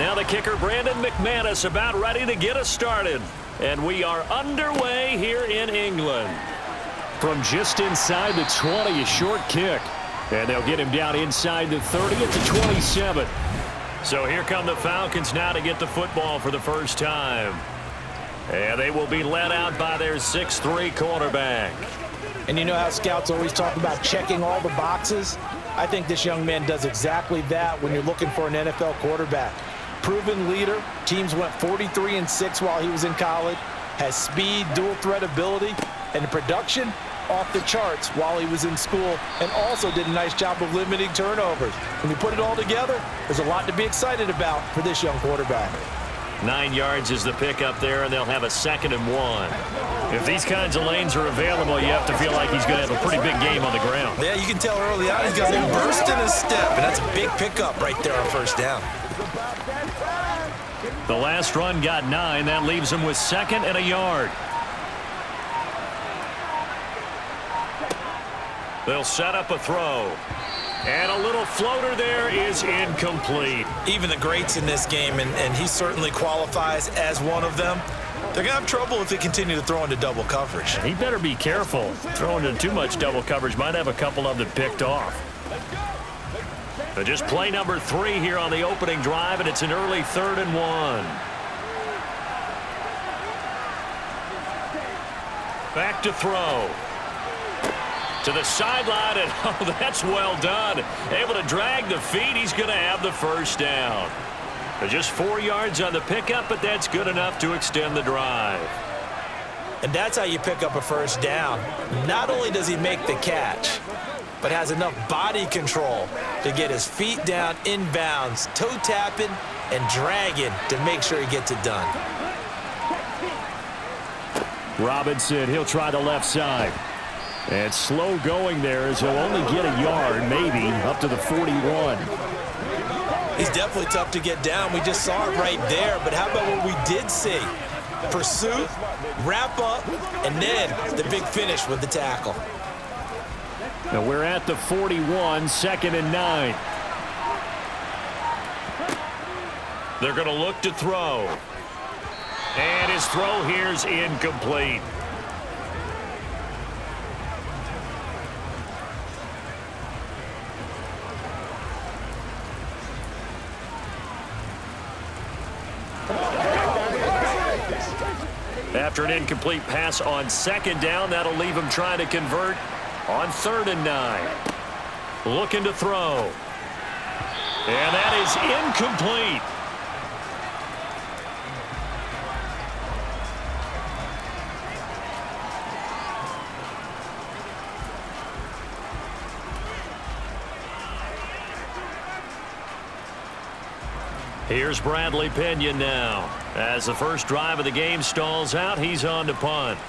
Now the kicker, Brandon McManus, about ready to get us started. And we are underway here in England. From just inside the 20, a short kick. And they'll get him down inside the 30 at the 27. So here come the Falcons now to get the football for the first time. And they will be led out by their 6'3" quarterback. And you know how scouts always talk about checking all the boxes? I think this young man does exactly that when you're looking for an NFL quarterback. Proven leader. Teams went 43-6 while he was in college. Has speed, dual threat ability, and production off the charts while he was in school, and also did a nice job of limiting turnovers. When you put it all together, there's a lot to be excited about for this young quarterback. 9 yards is the pickup there, and they'll have a 2nd and 1. If these kinds of lanes are available, you have to feel like he's going to have a pretty big game on the ground. Yeah, you can tell early on he's got a burst in his step, and that's a big pickup right there on first down. The last run got 9. That leaves him with 2nd and a yard. They'll set up a throw. And a little floater there is incomplete. Even the greats in this game, and he certainly qualifies as one of them, they're going to have trouble if they continue to throw into double coverage. He better be careful. Throwing into too much double coverage might have a couple of them picked off. But just play number 3 here on the opening drive, and it's an early 3rd and 1. Back to throw. To the sideline, and oh, that's well done. Able to drag the feet. He's going to have the first down. Just 4 yards on the pickup, but that's good enough to extend the drive. And that's how you pick up a first down. Not only does he make the catch, but has enough body control to get his feet down inbounds, toe tapping and dragging to make sure he gets it done. Robinson, he'll try the left side. And slow going there as he'll only get a yard, maybe, up to the 41. He's definitely tough to get down. We just saw it right there. But how about what we did see? Pursuit, wrap up, and then the big finish with the tackle. Now we're at the 41, 2nd and 9. They're going to look to throw. And his throw here's incomplete. After an incomplete pass on 2nd down, that'll leave him trying to convert on 3rd and 9. Looking to throw. And that is incomplete. Here's Bradley Pinion now. As the first drive of the game stalls out, he's on to punt.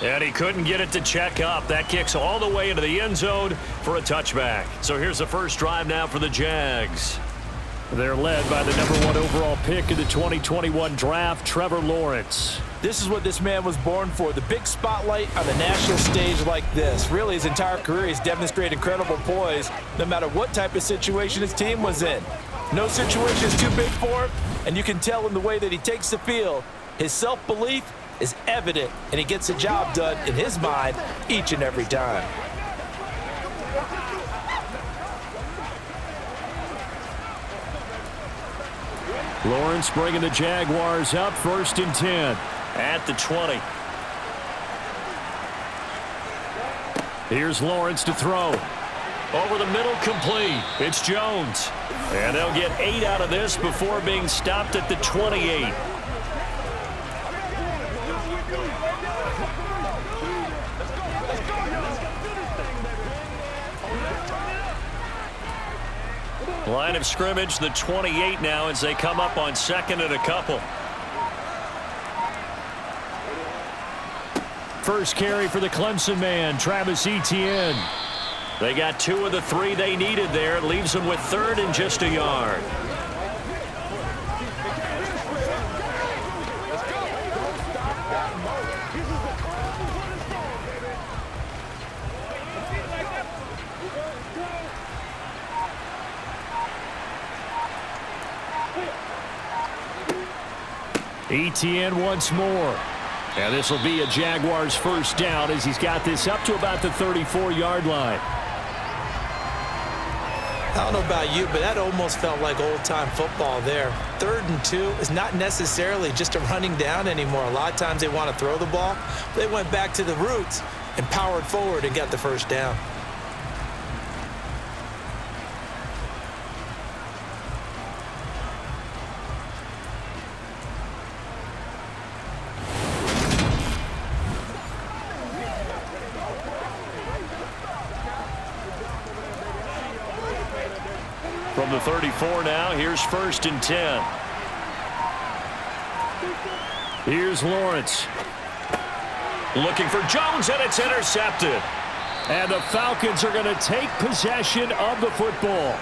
And he couldn't get it to check up. That kicks all the way into the end zone for a touchback. So here's the first drive now for the Jags. They're led by the #1 overall pick in the 2021 draft, Trevor Lawrence. This is what this man was born for, the big spotlight on the national stage like this. Really, his entire career, he's demonstrated incredible poise no matter what type of situation his team was in. No situation is too big for him, and you can tell in the way that he takes the field. His self-belief is evident, and he gets the job done in his mind each and every time. Lawrence bringing the Jaguars up, 1st and 10. At the 20. Here's Lawrence to throw. Over the middle, complete. It's Jones. And they'll get 8 out of this before being stopped at the 28. Line of scrimmage, the 28 now as they come up on 2nd and a couple. First carry for the Clemson man, Travis Etienne. They got 2 of the 3 they needed there. It leaves them with 3rd and just a yard. ETN once more. And this will be a Jaguars first down as he's got this up to about the 34-yard line. I don't know about you, but that almost felt like old-time football there. 3rd and 2 is not necessarily just a running down anymore. A lot of times they want to throw the ball. They went back to the roots and powered forward and got the first down. From the 34 now, here's 1st and 10. Here's Lawrence. Looking for Jones, and it's intercepted. And the Falcons are going to take possession of the football.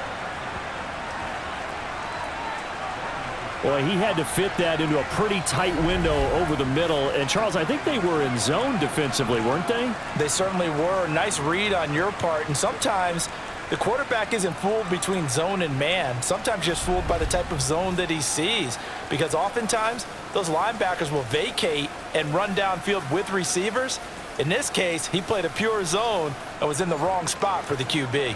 Boy, he had to fit that into a pretty tight window over the middle. And, Charles, I think they were in zone defensively, weren't they? They certainly were. Nice read on your part. And sometimes the quarterback isn't fooled between zone and man. Sometimes just fooled by the type of zone that he sees. Because oftentimes, those linebackers will vacate and run downfield with receivers. In this case, he played a pure zone and was in the wrong spot for the QB.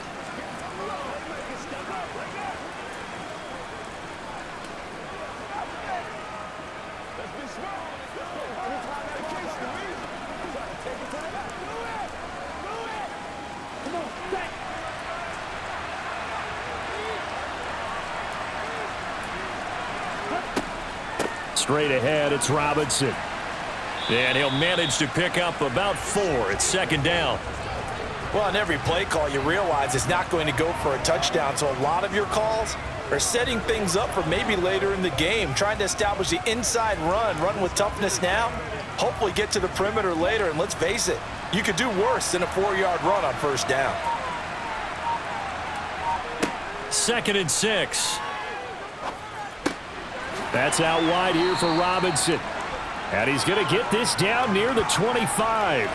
Straight ahead, it's Robinson. And he'll manage to pick up about 4. It's 2nd down. Well, on every play call, you realize it's not going to go for a touchdown. So a lot of your calls are setting things up for maybe later in the game, trying to establish the inside run with toughness now, hopefully get to the perimeter later. And let's face it, you could do worse than a 4-yard run on 1st down. 2nd and 6. That's out wide here for Robinson. And he's going to get this down near the 25.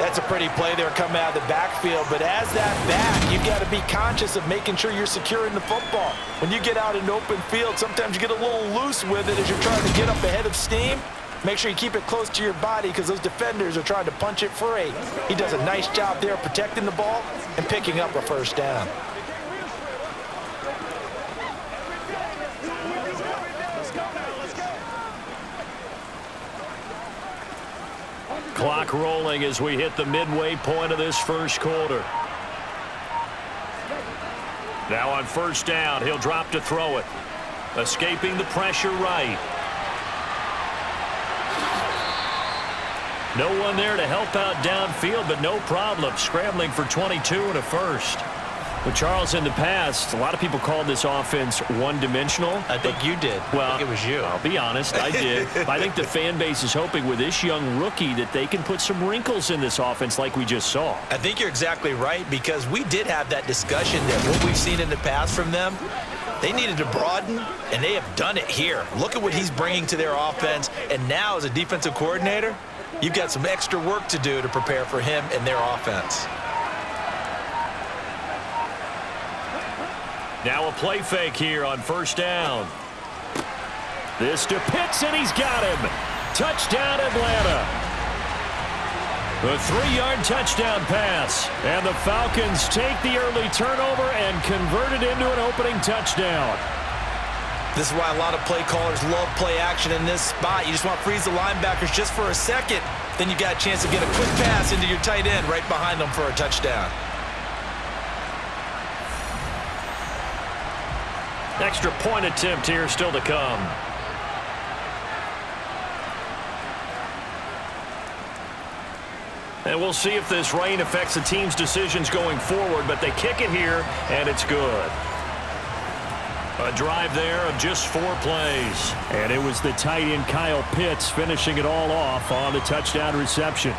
That's a pretty play there coming out of the backfield. But as that back, you've got to be conscious of making sure you're securing the football. When you get out in open field, sometimes you get a little loose with it as you're trying to get up ahead of steam. Make sure you keep it close to your body because those defenders are trying to punch it free. He does a nice job there protecting the ball and picking up a 1st down. Clock rolling as we hit the midway point of this 1st quarter. Now on 1st down, he'll drop to throw it. Escaping the pressure right. No one there to help out downfield, but no problem. Scrambling for 22 and a 1st. Well, Charles, in the past, a lot of people called this offense one-dimensional. I think you did. Well, I think it was you. I'll be honest, I did. I think the fan base is hoping with this young rookie that they can put some wrinkles in this offense like we just saw. I think you're exactly right because we did have that discussion that what we've seen in the past from them, they needed to broaden, and they have done it here. Look at what he's bringing to their offense, and now as a defensive coordinator, you've got some extra work to do to prepare for him and their offense. Now a play fake here on 1st down. This to Pitts, and he's got him. Touchdown, Atlanta. The 3-yard touchdown pass. And the Falcons take the early turnover and convert it into an opening touchdown. This is why a lot of play callers love play action in this spot. You just want to freeze the linebackers just for a second. Then you got a chance to get a quick pass into your tight end right behind them for a touchdown. Extra point attempt here still to come. And we'll see if this rain affects the team's decisions going forward, but they kick it here, and it's good. A drive there of just 4 plays. And it was the tight end Kyle Pitts finishing it all off on the touchdown reception.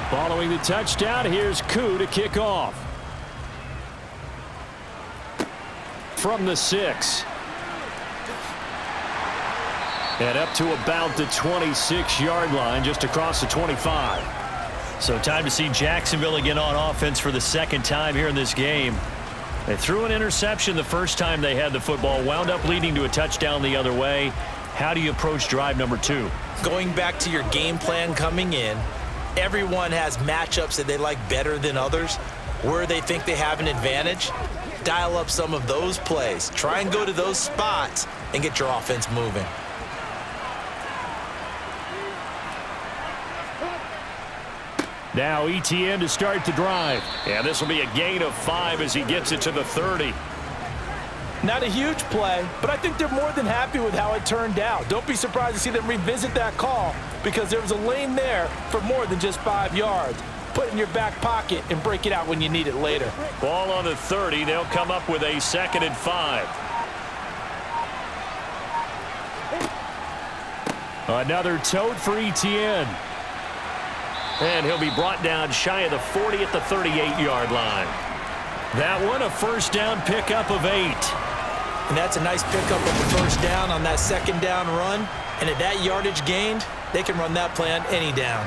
Following the touchdown, here's Koo to kick off. From the 6. And up to about the 26-yard line, just across the 25. So time to see Jacksonville again on offense for the second time here in this game. They threw an interception the first time they had the football, wound up leading to a touchdown the other way. How do you approach drive number 2? Going back to your game plan coming in, everyone has matchups that they like better than others, where they think they have an advantage. Dial up some of those plays. Try and go to those spots and get your offense moving. Now ETN to start the drive. And this will be a gain of 5 as he gets it to the 30. Not a huge play, but I think they're more than happy with how it turned out. Don't be surprised to see them revisit that call because there was a lane there for more than just 5 yards. Put it in your back pocket and break it out when you need it later. Ball on the 30. They'll come up with a 2nd and 5. Another tote for ETN. And he'll be brought down shy of the 40 at the 38-yard line. That one, a first down pickup of 8. And that's a nice pickup of the first down on that second down run. And at that yardage gained, they can run that play on any down.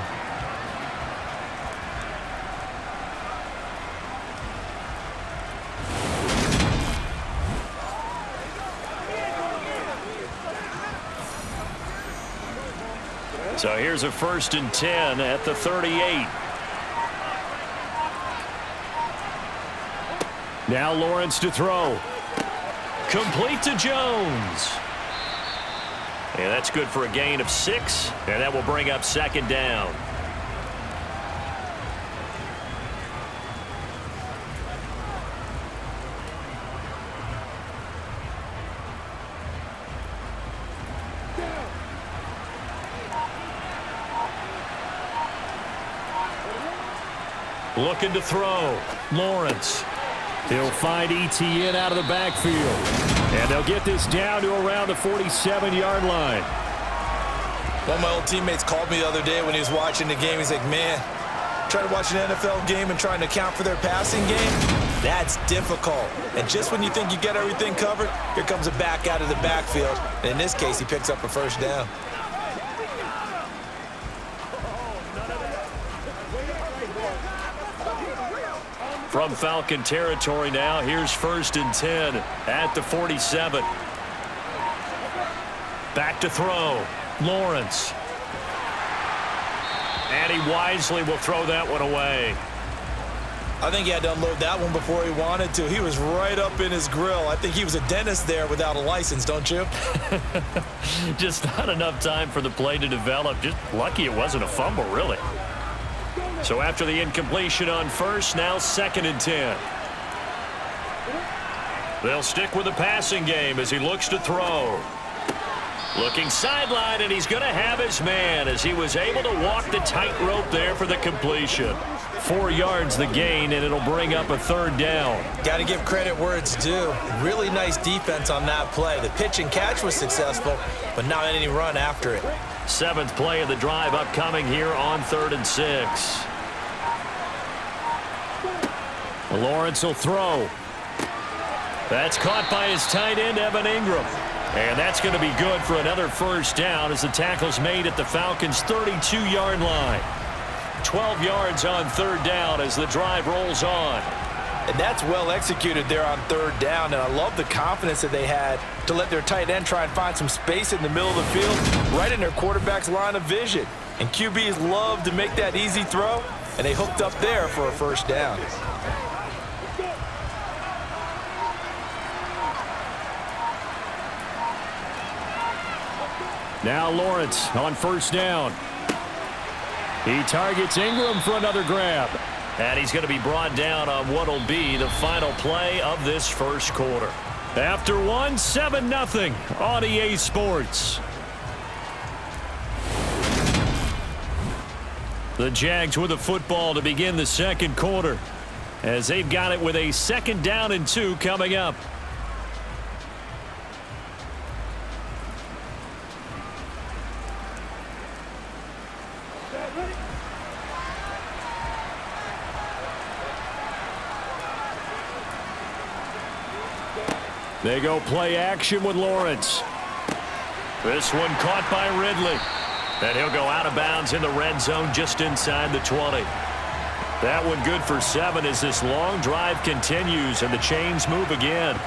So here's a 1st and 10 at the 38. Now Lawrence to throw. Complete to Jones. And that's good for a gain of 6. And that will bring up 2nd down. Looking to throw. Lawrence. He'll find ETN out of the backfield. And they'll get this down to around the 47-yard line. One of my old teammates called me the other day when he was watching the game. He's like, man, trying to watch an NFL game and trying to account for their passing game, that's difficult. And just when you think you get everything covered, here comes a back out of the backfield. And in this case, he picks up a first down. From Falcon territory now, here's 1st and 10 at the 47. Back to throw. Lawrence. And he wisely will throw that one away. I think he had to unload that one before he wanted to. He was right up in his grill. I think he was a dentist there without a license, don't you? Just not enough time for the play to develop. Just lucky it wasn't a fumble, really. So after the incompletion on 1st, now 2nd and 10. They'll stick with the passing game as he looks to throw. Looking sideline, and he's going to have his man as he was able to walk the tightrope there for the completion. 4 yards the gain, and it'll bring up a 3rd down. Got to give credit where it's due. Really nice defense on that play. The pitch and catch was successful, but not any run after it. 7th play of the drive upcoming here on 3rd and 6. Lawrence will throw. That's caught by his tight end, Evan Ingram. And that's going to be good for another first down as the tackle's made at the Falcons' 32-yard line. 12 yards on 3rd down as the drive rolls on. And that's well executed there on 3rd down. And I love the confidence that they had to let their tight end try and find some space in the middle of the field, right in their quarterback's line of vision. And QBs love to make that easy throw, and they hooked up there for a first down. Now Lawrence on 1st down. He targets Ingram for another grab. And he's going to be brought down on what will be the final play of this 1st quarter. After 7-0 on EA Sports. The Jags with the football to begin the 2nd quarter as they've got it with a 2nd down and 2 coming up. They go play action with Lawrence. This one caught by Ridley. And he'll go out of bounds in the red zone just inside the 20. That one good for 7 as this long drive continues and the chains move again.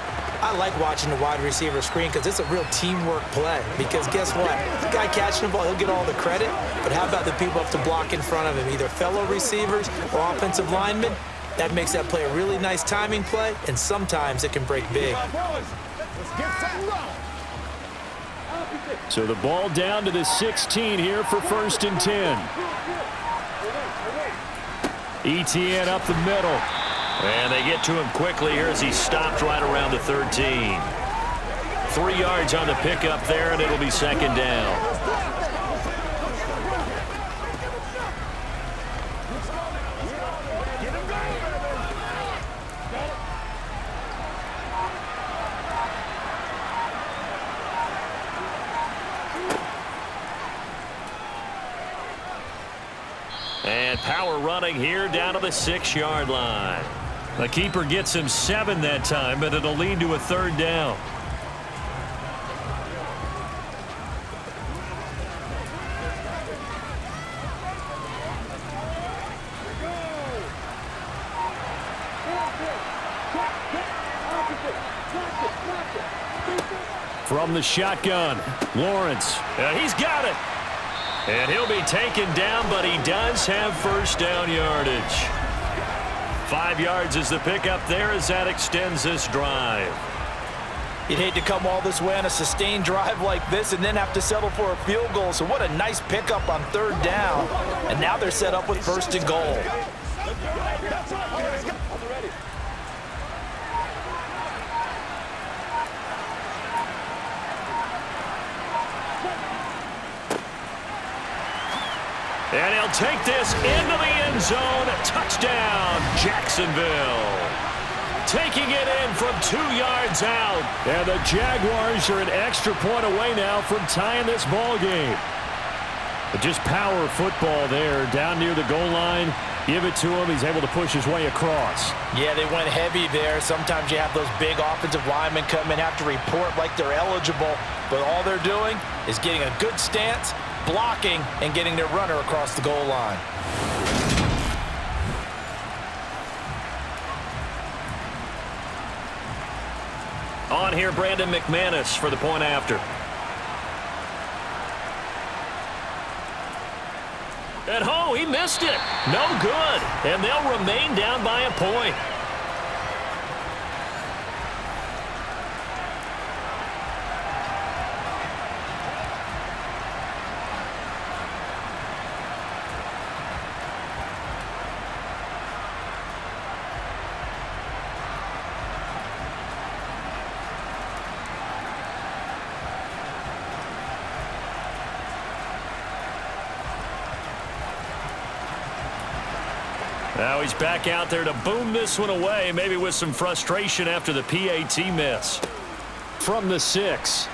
I like watching the wide receiver screen because it's a real teamwork play. Because guess what? The guy catching the ball, he'll get all the credit. But how about the people up to block in front of him, either fellow receivers or offensive linemen? That makes that play a really nice timing play, and sometimes it can break big. So the ball down to the 16 here for 1st and 10. ETN up the middle. And they get to him quickly here as he stopped right around the 13. 3 yards on the pickup there, and it'll be 2nd down. And power running here down to the 6-yard line. The keeper gets him 7 that time, but it'll lead to a 3rd down. From the shotgun, Lawrence. He's got it. And he'll be taken down, but he does have 1st down yardage. 5 yards is the pickup there as that extends this drive. You'd hate to come all this way on a sustained drive like this and then have to settle for a field goal. So what a nice pickup on 3rd down. And now they're set up with 1st and goal. And he'll take this into the end zone. Touchdown, Jacksonville. Taking it in from 2 yards out. And the Jaguars are an extra point away now from tying this ball game. But just power football there down near the goal line. Give it to him. He's able to push his way across. Yeah, they went heavy there. Sometimes you have those big offensive linemen come in, have to report like they're eligible. But all they're doing is getting a good stance, blocking, and getting their runner across the goal line. On here, Brandon McManus for the point after. And he missed it. No good. And they'll remain down by a point. Now he's back out there to boom this one away, maybe with some frustration after the PAT miss. From the 6.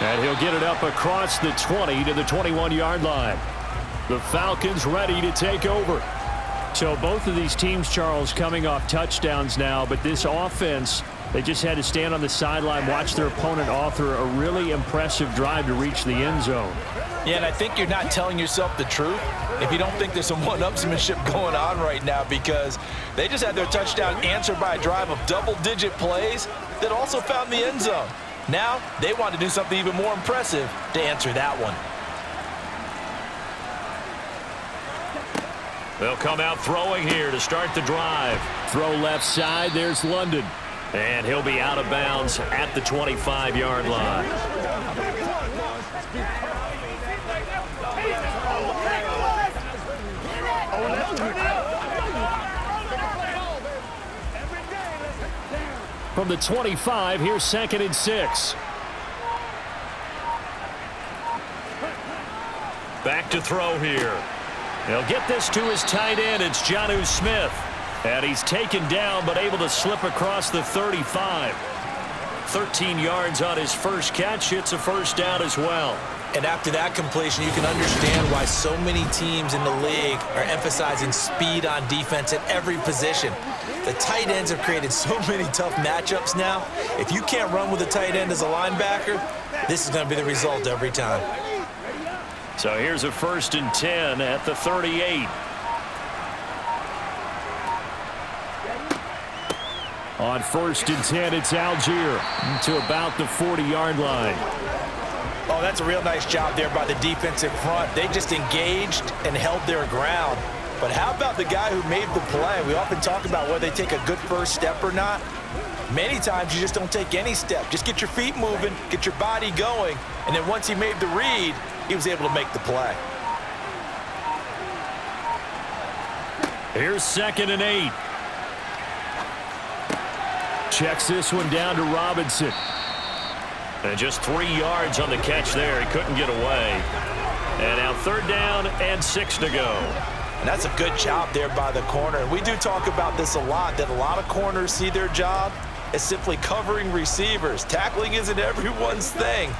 And he'll get it up across the 20 to the 21-yard line. The Falcons ready to take over. So both of these teams, Charles, coming off touchdowns now, but this offense, they just had to stand on the sideline, watch their opponent author a really impressive drive to reach the end zone. Yeah, and I think you're not telling yourself the truth if you don't think there's some one-upsmanship going on right now, because they just had their touchdown answered by a drive of double-digit plays that also found the end zone. Now they want to do something even more impressive to answer that one. They'll come out throwing here to start the drive. Throw left side, there's London. And he'll be out of bounds at the 25-yard line. From the 25, here's 2nd and 6. Back to throw here. He'll get this to his tight end. It's Jonnu Smith. And he's taken down, but able to slip across the 35. 13 yards on his first catch. It's a 1st down as well. And after that completion, you can understand why so many teams in the league are emphasizing speed on defense at every position. The tight ends have created so many tough matchups now. If you can't run with a tight end as a linebacker, this is going to be the result every time. So here's a 1st and 10 at the 38. On 1st and 10, it's Algier to about the 40-yard line. Oh, that's a real nice job there by the defensive front. They just engaged and held their ground. But how about the guy who made the play? We often talk about whether they take a good first step or not. Many times you just don't take any step. Just get your feet moving, get your body going, and then once he made the read, he was able to make the play. Here's 2nd and 8. Checks this one down to Robinson. And just 3 yards on the catch there. He couldn't get away. And now 3rd down and 6 to go. And that's a good job there by the corner. And we do talk about this a lot, that a lot of corners see their job as simply covering receivers. Tackling isn't everyone's thing.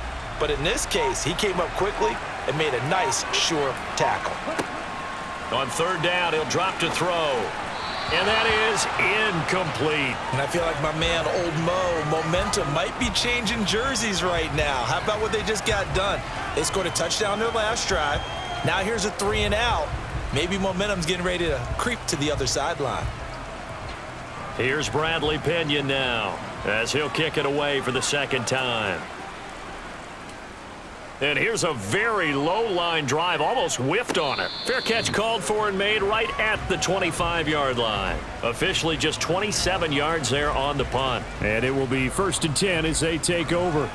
But in this case, he came up quickly and made a nice, sure tackle. On 3rd down, he'll drop to throw. And that is incomplete. And I feel like my man, Old Mo, momentum might be changing jerseys right now. How about what they just got done? They scored a touchdown their last drive. Now here's a 3 and out. Maybe momentum's getting ready to creep to the other sideline. Here's Bradley Pena now as he'll kick it away for the 2nd time. And here's a very low-line drive, almost whiffed on it. Fair catch called for and made right at the 25-yard line. Officially just 27 yards there on the punt. And it will be 1st and 10 as they take over.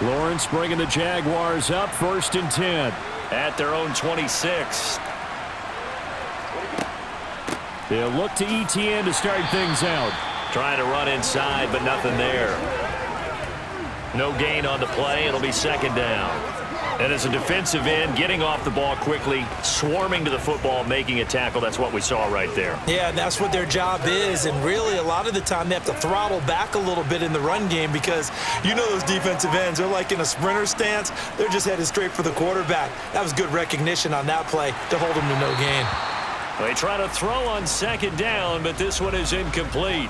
Lawrence bringing the Jaguars up, 1st and 10 at their own 26. They'll look to ETN to start things out. Trying to run inside, but nothing there. No gain on the play. It'll be 2nd down. And as a defensive end, getting off the ball quickly, swarming to the football, making a tackle. That's what we saw right there. Yeah, and that's what their job is. And really, a lot of the time, they have to throttle back a little bit in the run game because you know those defensive ends, they're like in a sprinter stance. They're just headed straight for the quarterback. That was good recognition on that play to hold them to no gain. They try to throw on 2nd down, but this one is incomplete.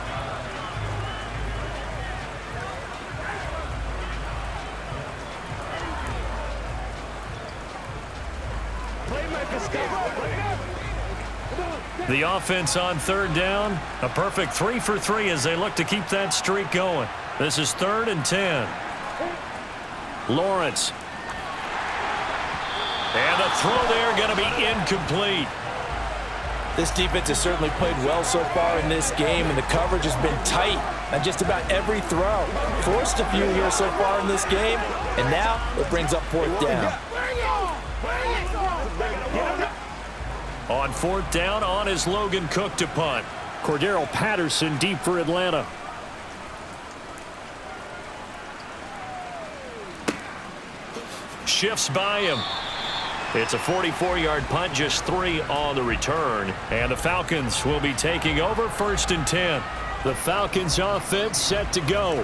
The offense on 3rd down, a perfect 3 for 3 as they look to keep that streak going. This is 3rd and 10. Lawrence. And the throw there going to be incomplete. This defense has certainly played well so far in this game, and the coverage has been tight on just about every throw. Forced a few here so far in this game, and now it brings up 4th down. On 4th down, on is Logan Cook to punt. Cordero Patterson deep for Atlanta. Shifts by him. It's a 44-yard punt, just 3 on the return. And the Falcons will be taking over, 1st and 10. The Falcons offense set to go.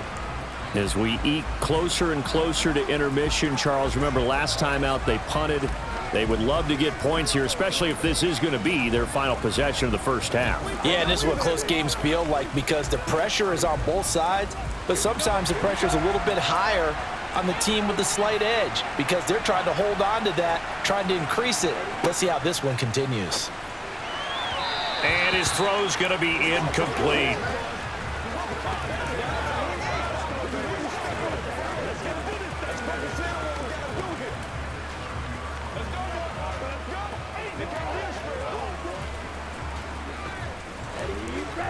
As we eke closer and closer to intermission, Charles, remember last time out they punted. They would love to get points here, especially if this is going to be their final possession of the first half. Yeah, and this is what close games feel like because the pressure is on both sides, but sometimes the pressure is a little bit higher on the team with the slight edge because they're trying to hold on to that, trying to increase it. Let's see how this one continues. And his throw's going to be incomplete.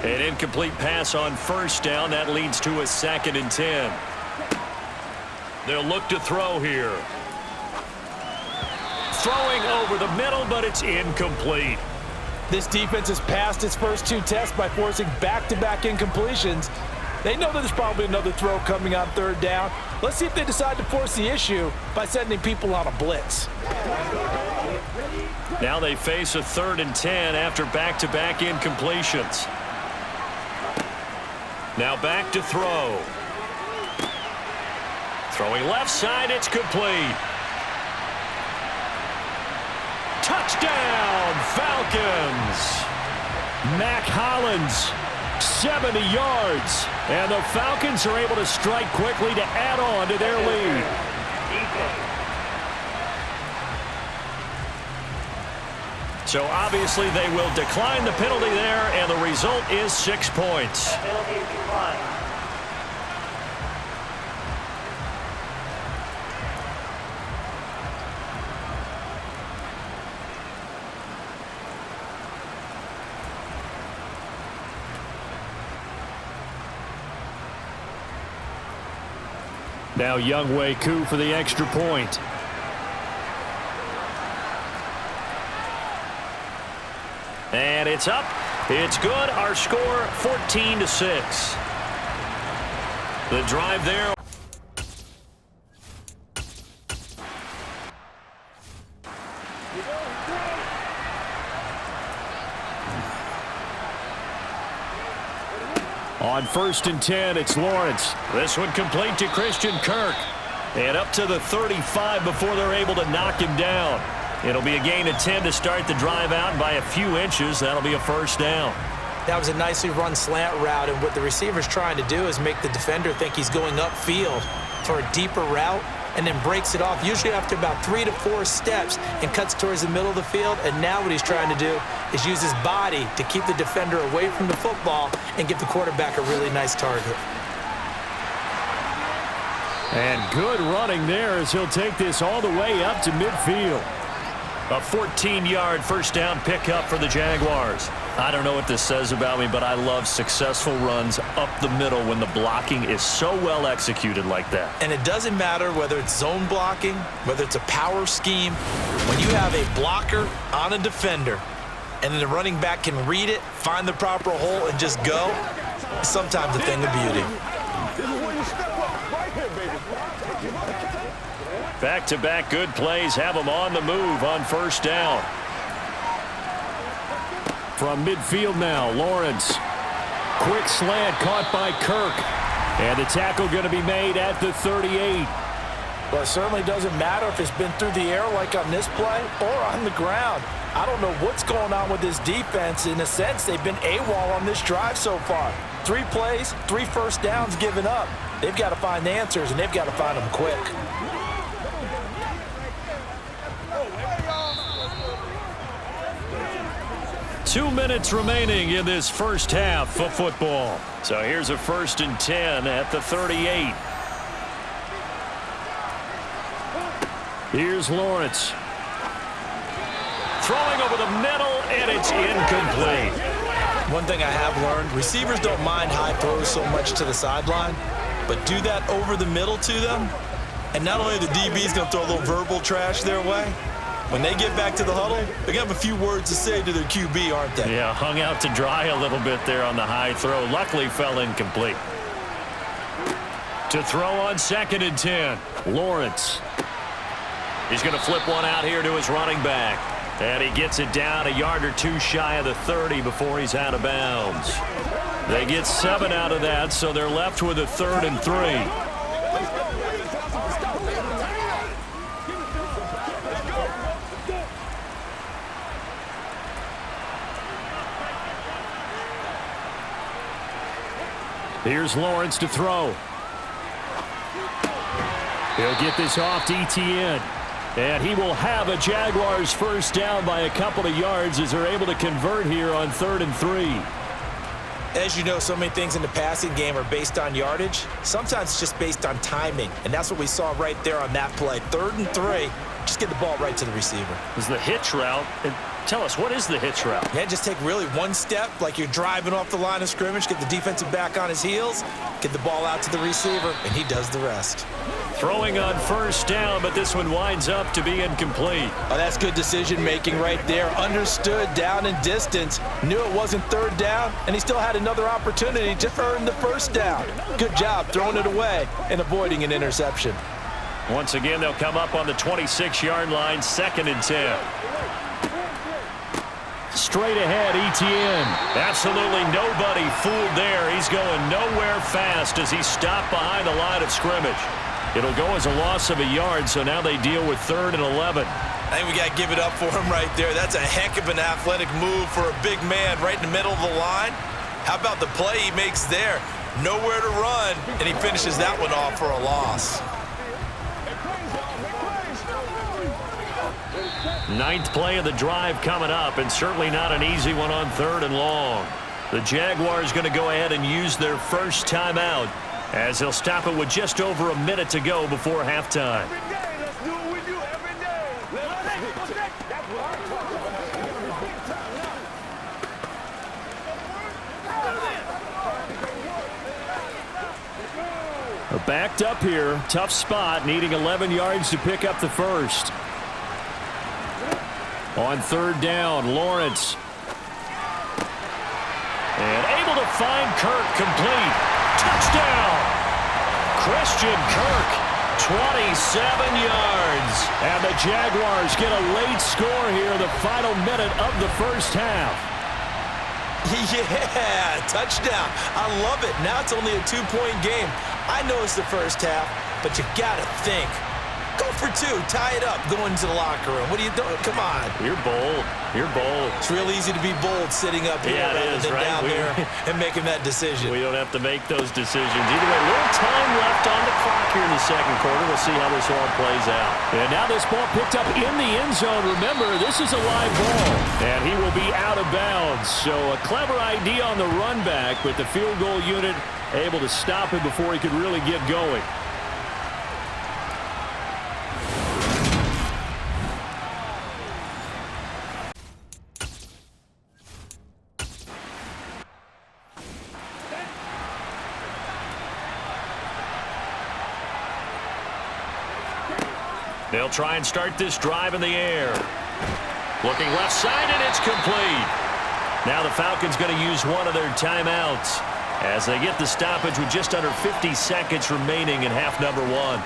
An incomplete pass on 1st down. That leads to a 2nd and 10. They'll look to throw here. Throwing over the middle, but it's incomplete. This defense has passed its first 2 tests by forcing back-to-back incompletions. They know that there's probably another throw coming on 3rd down. Let's see if they decide to force the issue by sending people on a blitz. Now they face a 3rd and 10 after back-to-back incompletions. Now back to throw. Throwing left side, it's complete. Touchdown, Falcons! Mac Hollins, 70 yards. And the Falcons are able to strike quickly to add on to their lead. So obviously they will decline the penalty there, and the result is 6 points. Now Younghoe Koo for the extra point. And it's up. It's good. Our score 14-6. The drive there. On 1st and 10, it's Lawrence. This one complete to Christian Kirk. And up to the 35 before they're able to knock him down. It'll be a gain of 10 to start the drive out, and by a few inches, that'll be a 1st down. That was a nicely run slant route, and what the receiver's trying to do is make the defender think he's going upfield for a deeper route, and then breaks it off, usually after about 3 to 4 steps, and cuts towards the middle of the field. And now what he's trying to do is use his body to keep the defender away from the football and give the quarterback a really nice target. And good running there as he'll take this all the way up to midfield. A 14-yard 1st down pickup for the Jaguars. I don't know what this says about me, but I love successful runs up the middle when the blocking is so well executed like that. And it doesn't matter whether it's zone blocking, whether it's a power scheme. When you have a blocker on a defender and then the running back can read it, find the proper hole, and just go, it's sometimes a thing of beauty. Back-to-back good plays have them on the move on 1st down. From midfield now, Lawrence. Quick slant caught by Kirk. And the tackle going to be made at the 38. Well, it certainly doesn't matter if it's been through the air like on this play or on the ground. I don't know what's going on with this defense. In a sense, they've been AWOL on this drive so far. 3 plays, 3 1st downs given up. They've got to find the answers, and they've got to find them quick. Two minutes remaining in this first half of football. So here's a 1st and 10 at the 38. Here's Lawrence. Throwing over the middle, and it's incomplete. One thing I have learned, receivers don't mind high throws so much to the sideline, but do that over the middle to them, and not only the DB's going to throw a little verbal trash their way, when they get back to the huddle, they're going to have a few words to say to their QB, aren't they? Yeah, hung out to dry a little bit there on the high throw. Luckily fell incomplete. To throw on 2nd and 10, Lawrence. He's going to flip one out here to his running back. And he gets it down a yard or 2 shy of the 30 before he's out of bounds. They get 7 out of that, so they're left with a 3rd and 3. Here's Lawrence to throw. He'll get this off to Etienne. And he will have a Jaguars 1st down by a couple of yards as they're able to convert here on 3rd and 3. As you know, so many things in the passing game are based on yardage. Sometimes it's just based on timing. And that's what we saw right there on that play. 3rd and 3. Just get the ball right to the receiver. This is the hitch route. And tell us, what is the hitch route? Yeah, just take really one step like you're driving off the line of scrimmage, get the defensive back on his heels, get the ball out to the receiver, and he does the rest. Throwing on 1st down, but this one winds up to be incomplete. Oh, that's good decision-making right there. Understood down and distance. Knew it wasn't 3rd down, and he still had another opportunity to earn the 1st down. Good job throwing it away and avoiding an interception. Once again, they'll come up on the 26-yard line, 2nd and 10. Straight ahead, ETN. Absolutely nobody fooled there. He's going nowhere fast as he's stopped behind the line of scrimmage. It'll go as a loss of a yard, so now they deal with 3rd and 11. I think we got to give it up for him right there. That's a heck of an athletic move for a big man right in the middle of the line. How about the play he makes there? Nowhere to run, and he finishes that one off for a loss. 9th play of the drive coming up, and certainly not an easy one on 3rd and long. The Jaguars going to go ahead and use their first timeout as they'll stop it with just over a minute to go before halftime. Backed up here, tough spot, needing 11 yards to pick up the first. On 3rd down, Lawrence. And able to find Kirk complete. Touchdown! Christian Kirk, 27 yards. And the Jaguars get a late score here in the final minute of the first half. Yeah, touchdown. I love it. Now it's only a 2-point game. I know it's the first half, but you got to think. Go for 2. Tie it up. Go into the locker room. What are you doing? Come on. You're bold. You're bold. It's real easy to be bold sitting up here rather than down there and making that decision. We don't have to make those decisions. Either way, a little time left on the clock here in the second quarter. We'll see how this all plays out. And now this ball picked up in the end zone. Remember, this is a live ball. And he will be out of bounds. So a clever idea on the run back, but the field goal unit able to stop him before he could really get going. They'll try and start this drive in the air. Looking left side, and it's complete. Now the Falcons going to use one of their timeouts as they get the stoppage with just under 50 seconds remaining in half number 1.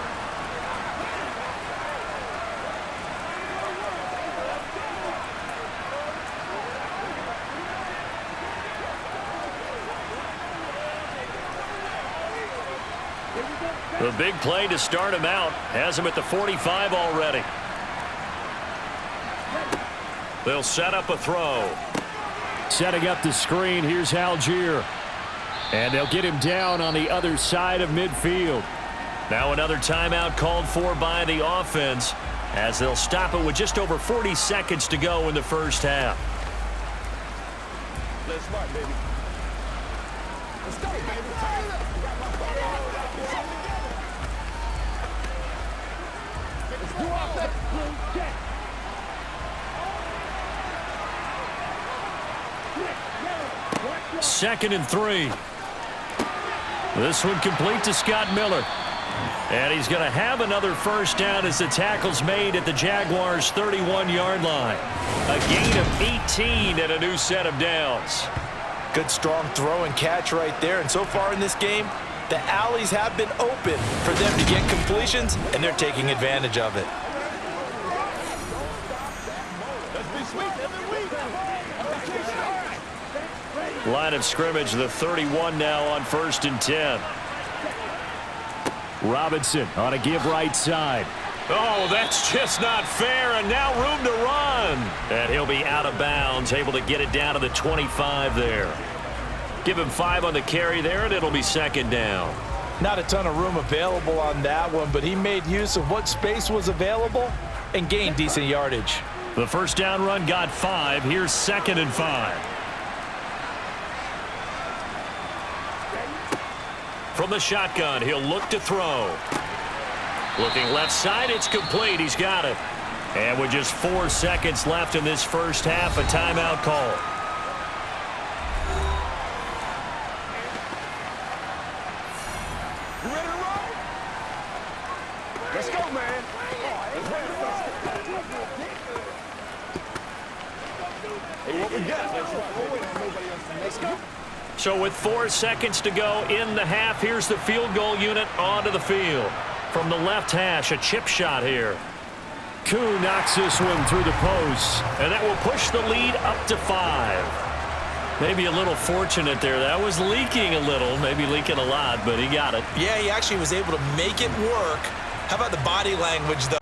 The big play to start him out has him at the 45 already. They'll set up a throw. Setting up the screen, here's Algier. And they'll get him down on the other side of midfield. Now another timeout called for by the offense as they'll stop it with just over 40 seconds to go in the first half. Let's run, baby. Let's go, baby. Second and 3. This one complete to Scott Miller. And he's going to have another first down as the tackle's made at the Jaguars' 31-yard line. A gain of 18 and a new set of downs. Good strong throw and catch right there. And so far in this game, the alleys have been open for them to get completions, and they're taking advantage of it. Line of scrimmage, the 31 now on 1st and 10. Robinson on a give right side. Oh, that's just not fair, and now room to run. And he'll be out of bounds, able to get it down to the 25 there. Give him 5 on the carry there, and it'll be second down. Not a ton of room available on that one, but he made use of what space was available and gained decent yardage. The first down run got 5. Here's 2nd and 5. From the shotgun, he'll look to throw. Looking left side, it's complete. He's got it. And with just 4 seconds left in this first half, a timeout call. You ready to roll? Let's go, man. Hey, what we got? Let's go. So with 4 seconds to go in the half, here's the field goal unit onto the field. From the left hash, a chip shot here. Koo knocks this one through the post, and that will push the lead up to 5. Maybe a little fortunate there. That was leaking a little, maybe leaking a lot, but he got it. Yeah, he actually was able to make it work. How about the body language, though?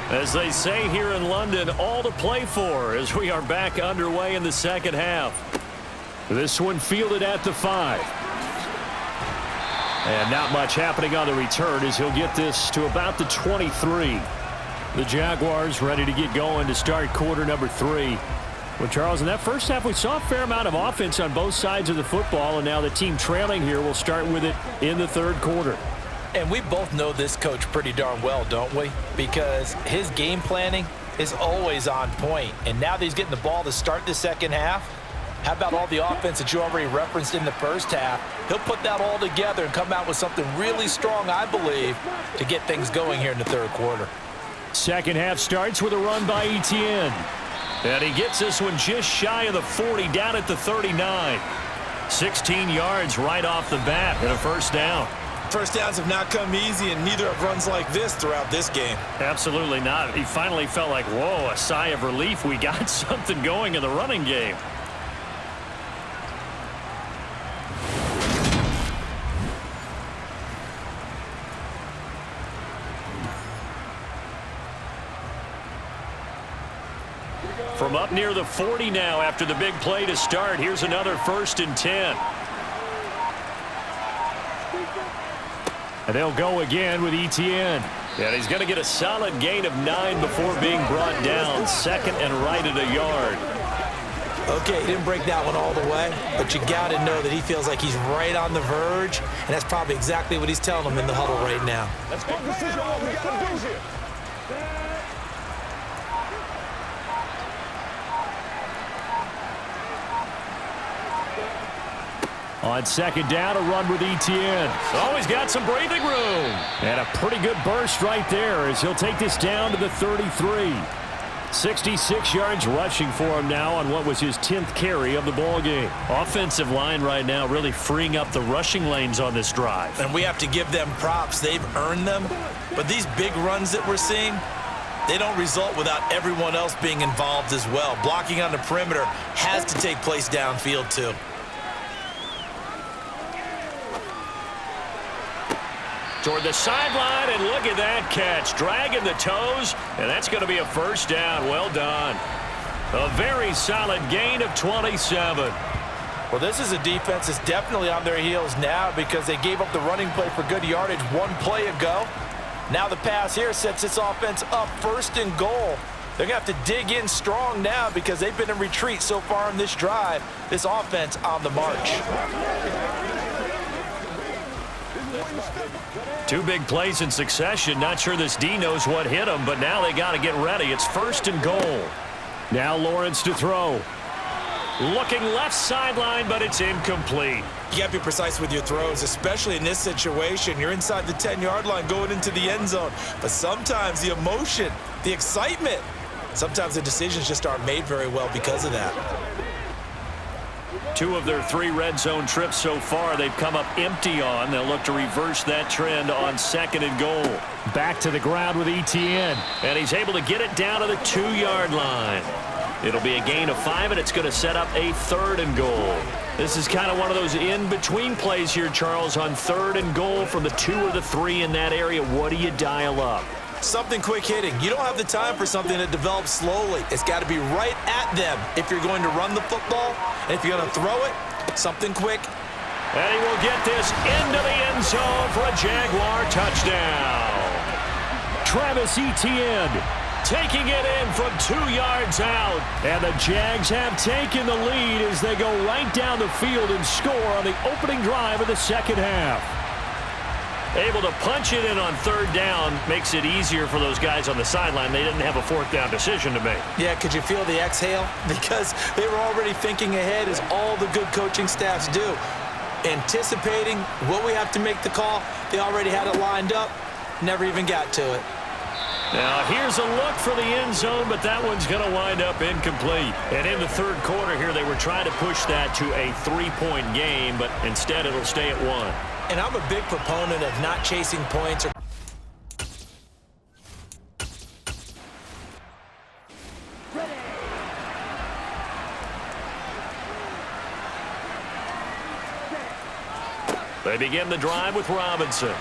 As they say here in London, all to play for as we are back underway in the second half. This one fielded at the 5. And not much happening on the return as he'll get this to about the 23. The Jaguars ready to get going to start quarter number 3. Well, Charles, in that first half, we saw a fair amount of offense on both sides of the football, and now the team trailing here will start with it in the third quarter. And we both know this coach pretty darn well, don't we? Because his game planning is always on point. And now that he's getting the ball to start the second half, how about all the offense that you already referenced in the first half? He'll put that all together and come out with something really strong, I believe, to get things going here in the third quarter. Second half starts with a run by Etienne. And he gets this one just shy of the 40, down at the 39. 16 yards right off the bat and a first down. First downs have not come easy, and neither have runs like this throughout this game. Absolutely not. He finally felt like, whoa, a sigh of relief. We got something going in the running game. From up near the 40 now after the big play to start, here's another 1st and 10. And they'll go again with Etienne. And he's going to get a solid gain of 9 before being brought down. 2nd and right at a yard. Okay, he didn't break that one all the way, but you got to know that he feels like he's right on the verge, and that's probably exactly what he's telling them in the huddle right now. Let's make a decision on what we got to do here. On second down, a run with Etienne. Oh, he's got some breathing room. And a pretty good burst right there as he'll take this down to the 33. 66 yards rushing for him now on what was his 10th carry of the ball game. Offensive line right now really freeing up the rushing lanes on this drive. And we have to give them props. They've earned them. But these big runs that we're seeing, they don't result without everyone else being involved as well. Blocking on the perimeter has to take place downfield too. Toward the sideline, and look at that catch. Dragging the toes, and that's going to be a first down. Well done. A very solid gain of 27. Well, this is a defense that's definitely on their heels now because they gave up the running play for good yardage one play ago. Now the pass here sets this offense up 1st and goal. They're going to have to dig in strong now because they've been in retreat so far in this drive. This offense on the march. 2 big plays in succession. Not sure this D knows what hit him, but now they got to get ready. It's 1st and goal. Now Lawrence to throw. Looking left sideline, but it's incomplete. You got to be precise with your throws, especially in this situation. You're inside the 10-yard line going into the end zone. But sometimes the emotion, the excitement, sometimes the decisions just aren't made very well because of that. 2 of their 3 red zone trips so far they've come up empty on. They'll look to reverse that trend on 2nd and goal. Back to the ground with Etienne. And he's able to get it down to the 2-yard line. It'll be a gain of 5, and it's going to set up a 3rd and goal. This is kind of one of those in-between plays here, Charles, on 3rd and goal from the 2 or the 3 in that area. What do you dial up? Something quick hitting. You don't have the time for something that develops slowly. It's got to be right at them if you're going to run the football. And if you're going to throw it, something quick. And he will get this into the end zone for a Jaguar touchdown. Travis Etienne taking it in from 2 yards out. And the Jags have taken the lead as they go right down the field and score on the opening drive of the second half. Able to punch it in on third down makes it easier for those guys on the sideline. They didn't have a fourth down decision to make. Yeah, could you feel the exhale? Because they were already thinking ahead, as all the good coaching staffs do. Anticipating what we have to make the call. They already had it lined up. Never even got to it. Now here's a look for the end zone, but that one's going to wind up incomplete. And in the third quarter here, they were trying to push that to a 3-point game, but instead it'll stay at 1. And I'm a big proponent of not chasing points. They begin the drive with Robinson.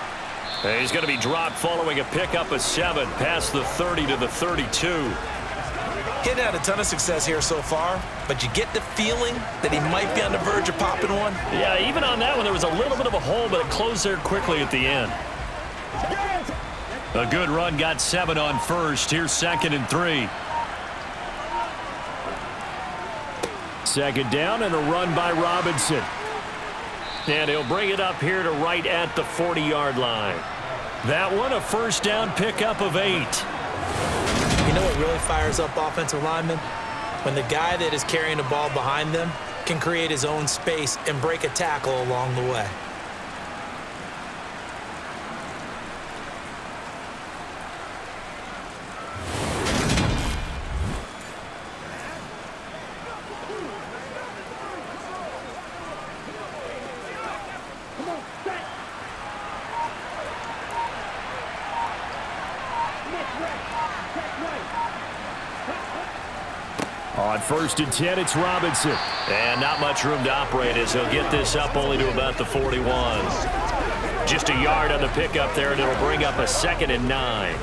And he's going to be dropped following a pickup of 7 past the 30 to the 32. Getting had a ton of success here so far, but you get the feeling that he might be on the verge of popping one. Yeah, even on that one, there was a little bit of a hole, but it closed there quickly at the end. A good run got 7 on first. Here's 2nd and 3. Second down and a run by Robinson. And he'll bring it up here to right at the 40-yard line. That one, a first down pickup of 8. You know what really fires up offensive linemen? When the guy that is carrying the ball behind them can create his own space and break a tackle along the way. On 1st and 10, it's Robinson. And not much room to operate as he'll get this up only to about the 41. Just a yard on the pickup there, and it'll bring up a 2nd and 9.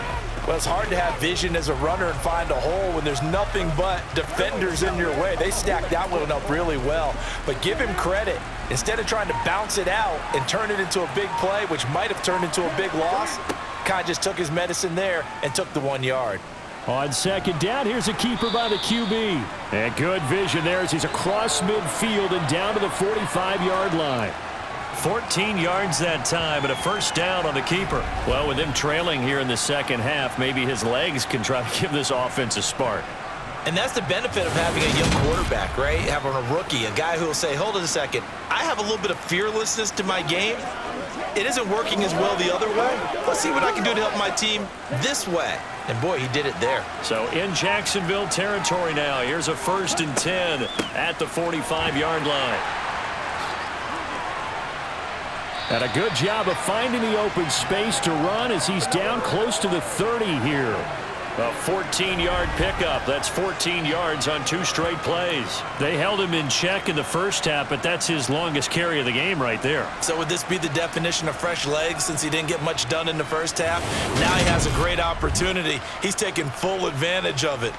Well, it's hard to have vision as a runner and find a hole when there's nothing but defenders in your way. They stacked that one up really well. But give him credit. Instead of trying to bounce it out and turn it into a big play, which might have turned into a big loss, kind of just took his medicine there and took the 1 yard. On second down, here's a keeper by the QB. And good vision there as he's across midfield and down to the 45-yard line. 14 yards that time and a first down on the keeper. Well, with him trailing here in the second half, maybe his legs can try to give this offense a spark. And that's the benefit of having a young quarterback, right? Having a rookie, a guy who will say, hold it a second, I have a little bit of fearlessness to my game. It isn't working as well the other way. Let's see what I can do to help my team this way. And, boy, he did it there. So in Jacksonville territory now. Here's a 1st and 10 at the 45-yard line. And a good job of finding the open space to run as he's down close to the 30 here. A 14-yard pickup. That's 14 yards on 2 straight plays. They held him in check in the first half, but that's his longest carry of the game right there. So would this be the definition of fresh legs since he didn't get much done in the first half? Now he has a great opportunity. He's taking full advantage of it.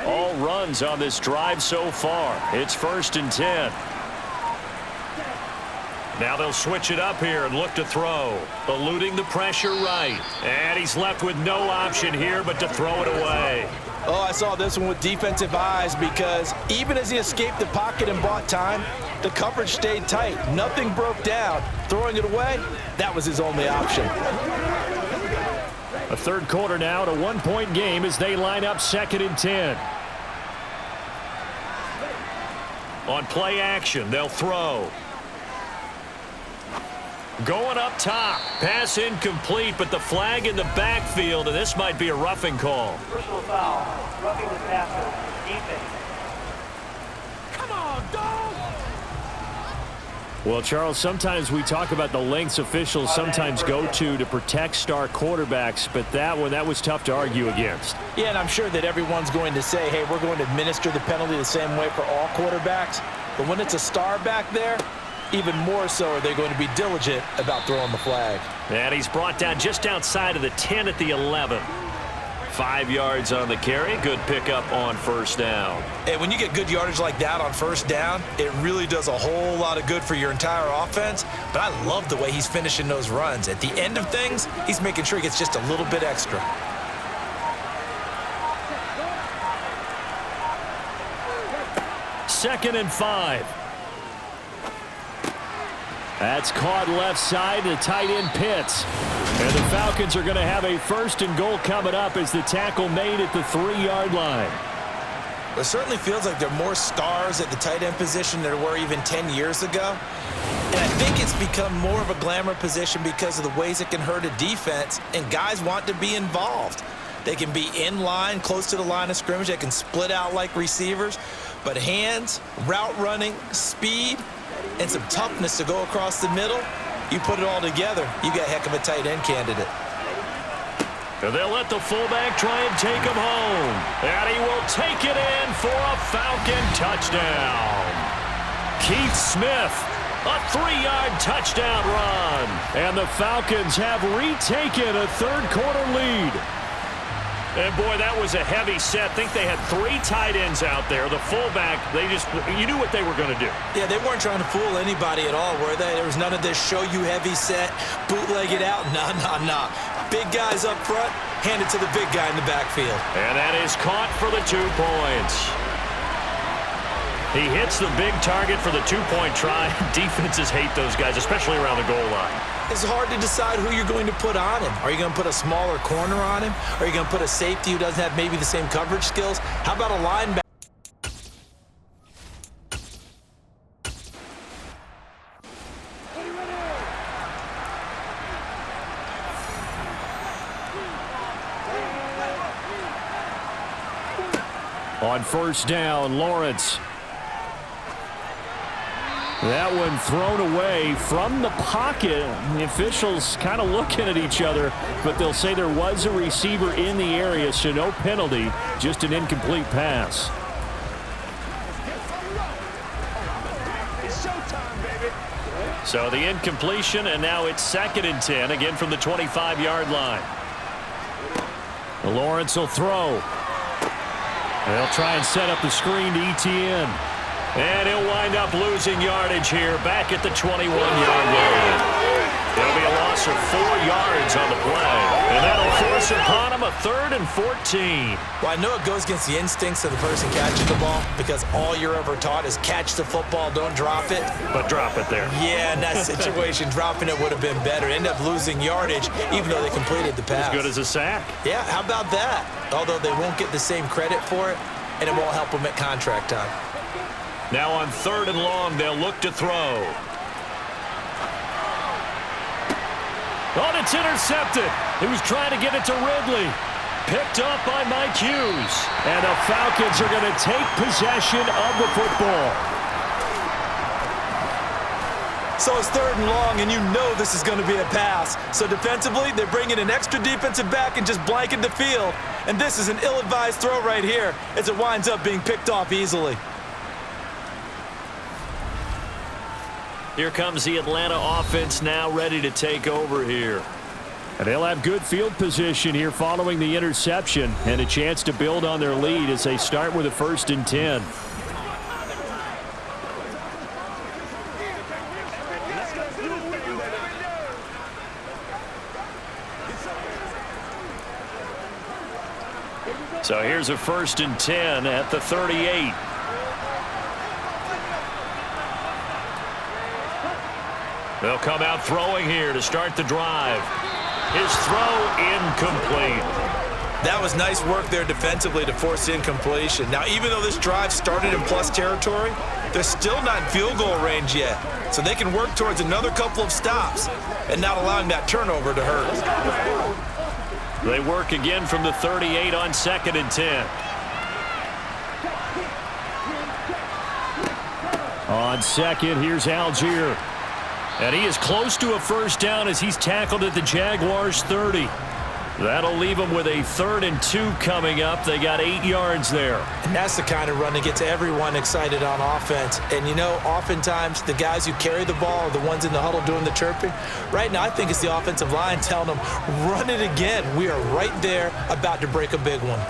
All runs on this drive so far. It's 1st and 10. Now they'll switch it up here and look to throw. Eluding the pressure right. And he's left with no option here but to throw it away. Oh, I saw this one with defensive eyes because even as he escaped the pocket and bought time, the coverage stayed tight. Nothing broke down. Throwing it away, that was his only option. A third quarter now, at a 1-point game as they line up 2nd and 10. On play action, they'll throw. Going up top. Pass incomplete, but the flag in the backfield, and this might be a roughing call. Personal foul. Roughing the passer. Defense. Come on, dog! Well, Charles, sometimes we talk about the lengths officials sometimes go to protect star quarterbacks, but that was tough to argue against. Yeah, and I'm sure that everyone's going to say, hey, we're going to administer the penalty the same way for all quarterbacks. But when it's a star back there, even more so are they going to be diligent about throwing the flag. And he's brought down just outside of the 10 at the 11. 5 yards on the carry. Good pickup on first down. And when you get good yardage like that on first down, it really does a whole lot of good for your entire offense. But I love the way he's finishing those runs. At the end of things, he's making sure he gets just a little bit extra. 2nd and 5. That's caught left side. The tight end Pitts. And the Falcons are going to have a 1st and goal coming up as the tackle made at the 3-yard line. It certainly feels like there are more stars at the tight end position than there were even 10 years ago. And I think it's become more of a glamour position because of the ways it can hurt a defense, and guys want to be involved. They can be in line, close to the line of scrimmage. They can split out like receivers. But hands, route running, speed, and some toughness to go across the middle, you put it all together, you got a heck of a tight end candidate. And they'll let the fullback try and take him home. And he will take it in for a Falcon touchdown. Keith Smith, a 3-yard touchdown run. And the Falcons have retaken a third-quarter lead. And, boy, that was a heavy set. I think they had 3 tight ends out there. The fullback, you knew what they were going to do. Yeah, they weren't trying to fool anybody at all, were they? There was none of this show-you-heavy set, bootleg it out. Nah. Big guys up front, hand it to the big guy in the backfield. And that is caught for the 2 points. He hits the big target for the 2-point try. Defenses hate those guys, especially around the goal line. It's hard to decide who you're going to put on him. Are you going to put a smaller corner on him? Are you going to put a safety who doesn't have maybe the same coverage skills? How about a linebacker? On 1st down, Lawrence. That one thrown away from the pocket. The officials kind of looking at each other, but they'll say there was a receiver in the area, so no penalty, just an incomplete pass. So the incompletion, and now it's 2nd and 10, again from the 25-yard line. Lawrence will throw. They'll try and set up the screen to Etienne. And he'll wind up losing yardage here back at the 21-yard line. It'll be a loss of 4 yards on the play. And that'll force upon him a 3rd and 14. Well, I know it goes against the instincts of the person catching the ball because all you're ever taught is catch the football, don't drop it. But drop it there. Yeah, in that situation, dropping it would have been better. End up losing yardage even though they completed the pass. As good as a sack. Yeah, how about that? Although they won't get the same credit for it, and it won't help them at contract time. Now on 3rd and long, they'll look to throw. Oh, it's intercepted. He was trying to get it to Ridley. Picked up by Mike Hughes. And the Falcons are going to take possession of the football. So it's 3rd and long, and you know this is going to be a pass. So defensively, they bring in an extra defensive back and just blanket the field. And this is an ill-advised throw right here as it winds up being picked off easily. Here comes the Atlanta offense now ready to take over here. And they'll have good field position here following the interception and a chance to build on their lead as they start with a 1st and 10. So here's a 1st and 10 at the 38. They'll come out throwing here to start the drive. His throw incomplete. That was nice work there defensively to force incompletion. Now, even though this drive started in plus territory, they're still not in field goal range yet. So they can work towards another couple of stops and not allowing that turnover to hurt. They work again from the 38 on 2nd and 10. On 2nd, here's Algier. And he is close to a 1st down as he's tackled at the Jaguars 30. That'll leave them with a 3rd and 2 coming up. They got 8 yards there. And that's the kind of run that gets everyone excited on offense. And, you know, oftentimes the guys who carry the ball are the ones in the huddle doing the chirping. Right now, I think it's the offensive line telling them, run it again. We are right there about to break a big one.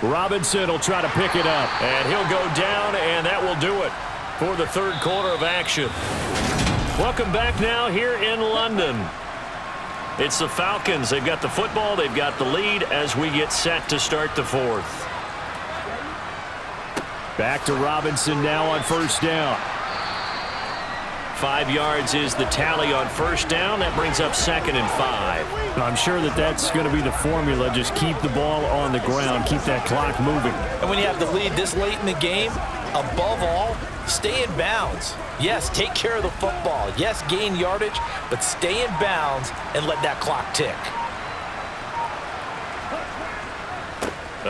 Robinson will try to pick it up, and he'll go down, and that will do it. for the third quarter of action. Welcome back now here in London. It's the Falcons. They've got the football. They've got the lead as we get set to start the fourth. Back to Robinson now on first down. 5 yards is the tally on first down. That brings up 2nd and 5. I'm sure that's going to be the formula. Just keep the ball on the ground. Keep that clock moving. And when you have the lead this late in the game, above all, stay in bounds. Yes, take care of the football. Yes, gain yardage, but stay in bounds and let that clock tick.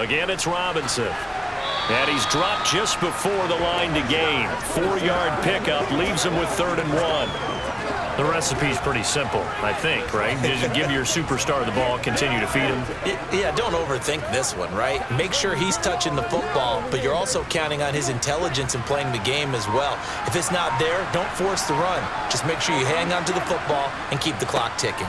Again, it's Robinson. And he's dropped just before the line to gain. 4-yard pickup leaves him with 3rd and 1. The recipe's pretty simple, I think, right? Just give your superstar the ball, continue to feed him. Yeah, don't overthink this one, right? Make sure he's touching the football, but you're also counting on his intelligence in playing the game as well. If it's not there, don't force the run. Just make sure you hang on to the football and keep the clock ticking.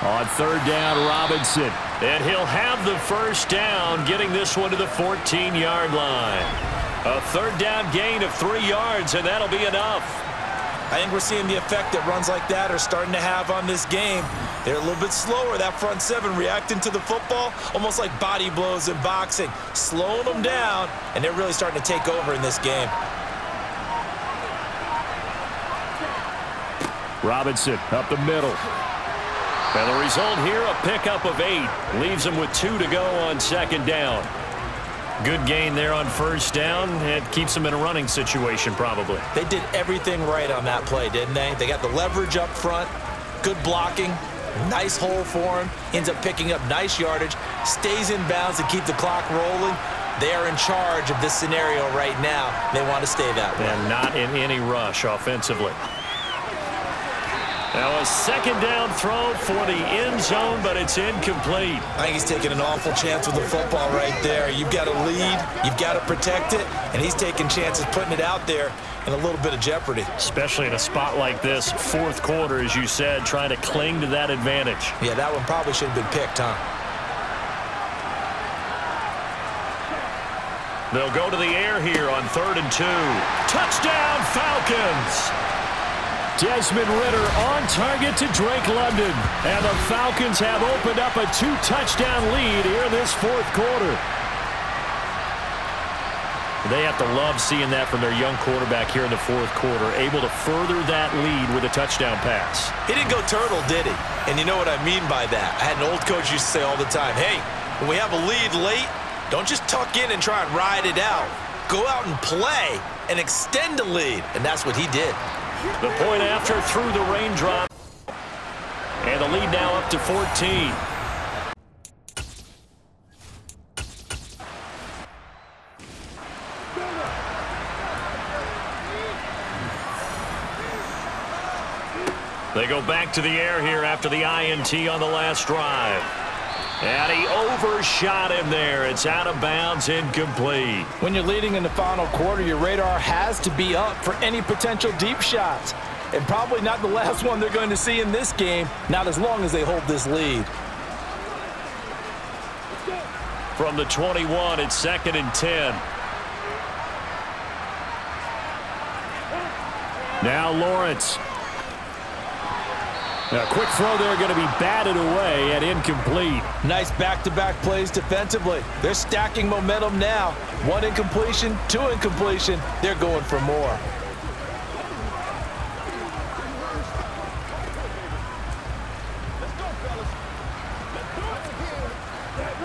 On third down, Robinson. And he'll have the first down, getting this one to the 14-yard line. A third down gain of 3 yards, and that'll be enough. I think we're seeing the effect that runs like that are starting to have on this game. They're a little bit slower, that front seven, reacting to the football, almost like body blows in boxing, slowing them down, and they're really starting to take over in this game. Robinson up the middle. And the result here, a pickup of 8. Leaves him with 2 to go on 2nd down. Good gain there on first down. It keeps him in a running situation, probably. They did everything right on that play, didn't they? They got the leverage up front, good blocking, nice hole for him, ends up picking up nice yardage, stays in bounds to keep the clock rolling. They are in charge of this scenario right now. They want to stay that way. And not in any rush offensively. Now a 2nd down throw for the end zone, but it's incomplete. I think he's taking an awful chance with the football right there. You've got to lead, you've got to protect it, and he's taking chances putting it out there in a little bit of jeopardy. Especially in a spot like this, 4th quarter, as you said, trying to cling to that advantage. Yeah, that one probably should have been picked, huh? They'll go to the air here on 3rd and 2. Touchdown, Falcons! Desmond Ridder on target to Drake London. And the Falcons have opened up a 2-touchdown lead here in this 4th quarter. They have to love seeing that from their young quarterback here in the 4th quarter, able to further that lead with a touchdown pass. He didn't go turtle, did he? And you know what I mean by that. I had an old coach used to say all the time, hey, when we have a lead late, don't just tuck in and try and ride it out. Go out and play and extend the lead. And that's what he did. The point after through the raindrop. And the lead now up to 14. They go back to the air here after the INT on the last drive. And he overshot him there. It's out of bounds, incomplete. When you're leading in the final quarter, your radar has to be up for any potential deep shots. And probably not the last one they're going to see in this game, not as long as they hold this lead. From the 21, it's 2nd and 10. Now Lawrence. A quick throw there, going to be batted away and incomplete. Nice back-to-back plays defensively. They're stacking momentum now. 1 incompletion, 2 incompletion. They're going for more.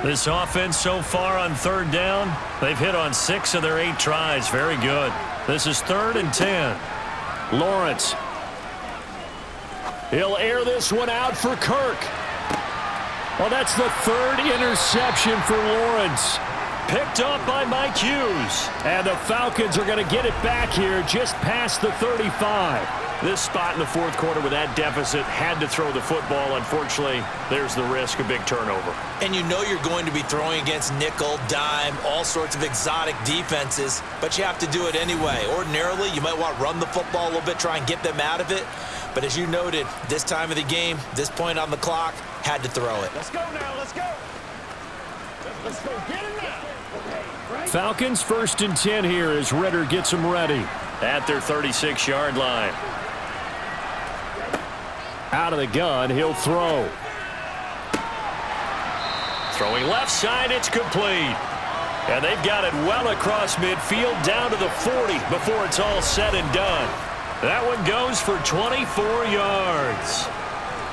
This offense so far on 3rd down, they've hit on 6 of their 8 tries. Very good. This is 3rd and 10. Lawrence. He'll air this one out for Kirk. Well, that's the 3rd interception for Lawrence. Picked up by Mike Hughes. And the Falcons are going to get it back here just past the 35. This spot in the 4th quarter with that deficit, had to throw the football. Unfortunately, there's the risk of big turnover. And you know you're going to be throwing against nickel, dime, all sorts of exotic defenses, but you have to do it anyway. Ordinarily, you might want to run the football a little bit, try and get them out of it. But as you noted, this time of the game, this point on the clock, had to throw it. Let's go now, let's go. Let's go, get it now. Falcons 1st and 10 here as Ritter gets them ready. At their 36-yard line. Out of the gun, he'll throw. Throwing left side, it's complete. And they've got it well across midfield down to the 40 before it's all said and done. That one goes for 24 yards.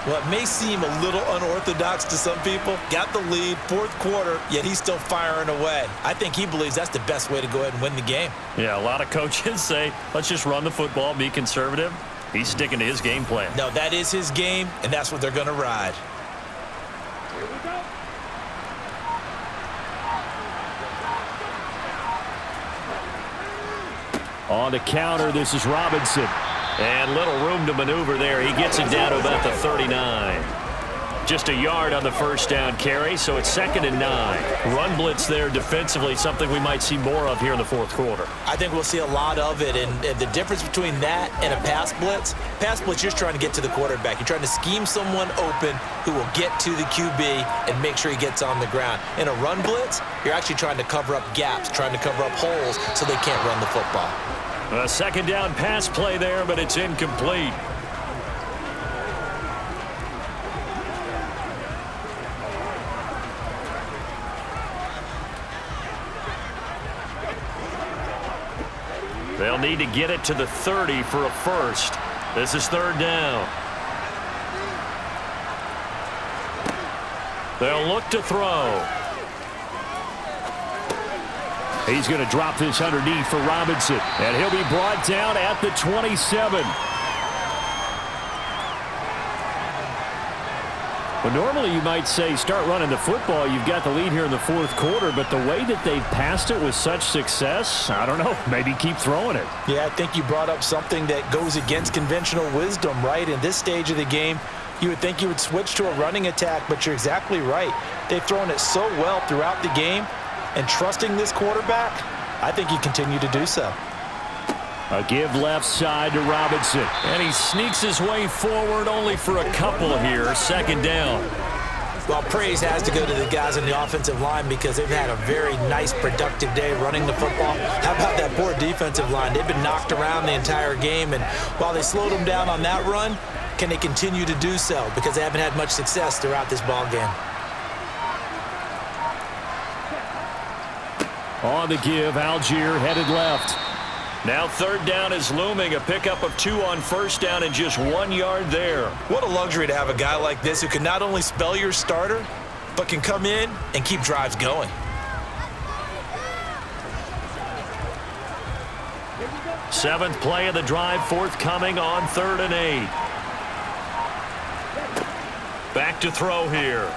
Well, it may seem a little unorthodox to some people. Got the lead, 4th quarter, yet he's still firing away. I think he believes that's the best way to go ahead and win the game. Yeah, a lot of coaches say, let's just run the football, be conservative. He's sticking to his game plan. No, that is his game, and that's what they're going to ride. On the counter, this is Robinson. And little room to maneuver there. He gets it down to about the 39. Just a yard on the first down carry, so it's 2nd and 9. Run blitz there defensively, something we might see more of here in the 4th quarter. I think we'll see a lot of it, and the difference between that and a pass blitz, you're just trying to get to the quarterback. You're trying to scheme someone open who will get to the QB and make sure he gets on the ground. In a run blitz, you're actually trying to cover up gaps, trying to cover up holes so they can't run the football. A 2nd down pass play there, but it's incomplete. They'll need to get it to the 30 for a first. This is 3rd down. They'll look to throw. He's going to drop this underneath for Robinson, and he'll be brought down at the 27. Well, normally you might say start running the football. You've got the lead here in the 4th quarter, but the way that they've passed it with such success, I don't know, maybe keep throwing it. Yeah, I think you brought up something that goes against conventional wisdom, right? In this stage of the game, you would think you would switch to a running attack, but you're exactly right. They've thrown it so well throughout the game, and trusting this quarterback, I think he continued to do so. A give left side to Robinson. And he sneaks his way forward only for a couple here. 2nd down. Well, praise has to go to the guys on the offensive line because they've had a very nice, productive day running the football. How about that poor defensive line? They've been knocked around the entire game, and while they slowed them down on that run, can they continue to do so? Because they haven't had much success throughout this ball game. On the give, Algier headed left. Now 3rd down is looming. A pickup of 2 on 1st down and just 1 yard there. What a luxury to have a guy like this who can not only spell your starter, but can come in and keep drives going. 7th play of the drive forthcoming on 3rd and 8. Back to throw here.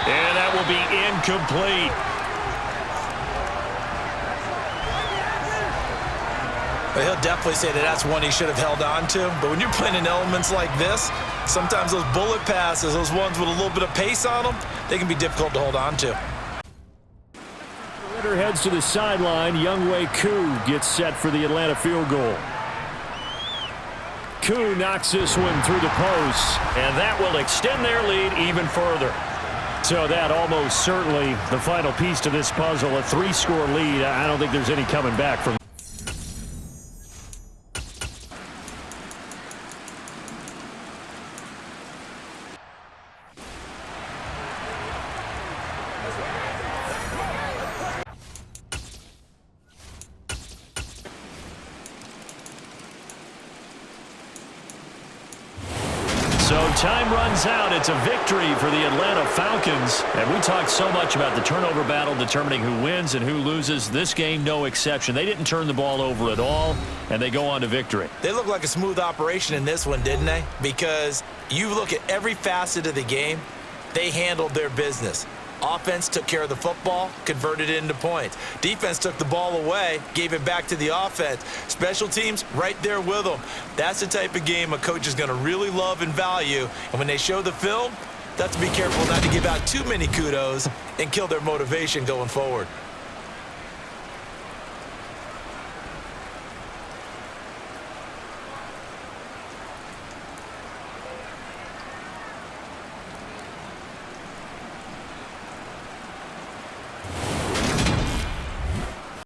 And that will be incomplete. But he'll definitely say that that's one he should have held on to. But when you're playing in elements like this, sometimes those bullet passes, those ones with a little bit of pace on them, they can be difficult to hold on to. Ritter heads to the sideline. Younghoe Koo gets set for the Atlanta field goal. Koo knocks this one through the post. And that will extend their lead even further. So that almost certainly the final piece to this puzzle. A 3-score lead. I don't think there's any coming back from. So time runs out. It's a victory for the Atlanta Falcons. And we talked so much about the turnover battle, determining who wins and who loses. This game, no exception. They didn't turn the ball over at all, and they go on to victory. They look like a smooth operation in this one, didn't they? Because you look at every facet of the game, they handled their business. Offense took care of the football, converted it into points. Defense took the ball away, gave it back to the offense. Special teams, right there with them. That's the type of game a coach is going to really love and value. And when they show the film, they have to be careful not to give out too many kudos and kill their motivation going forward.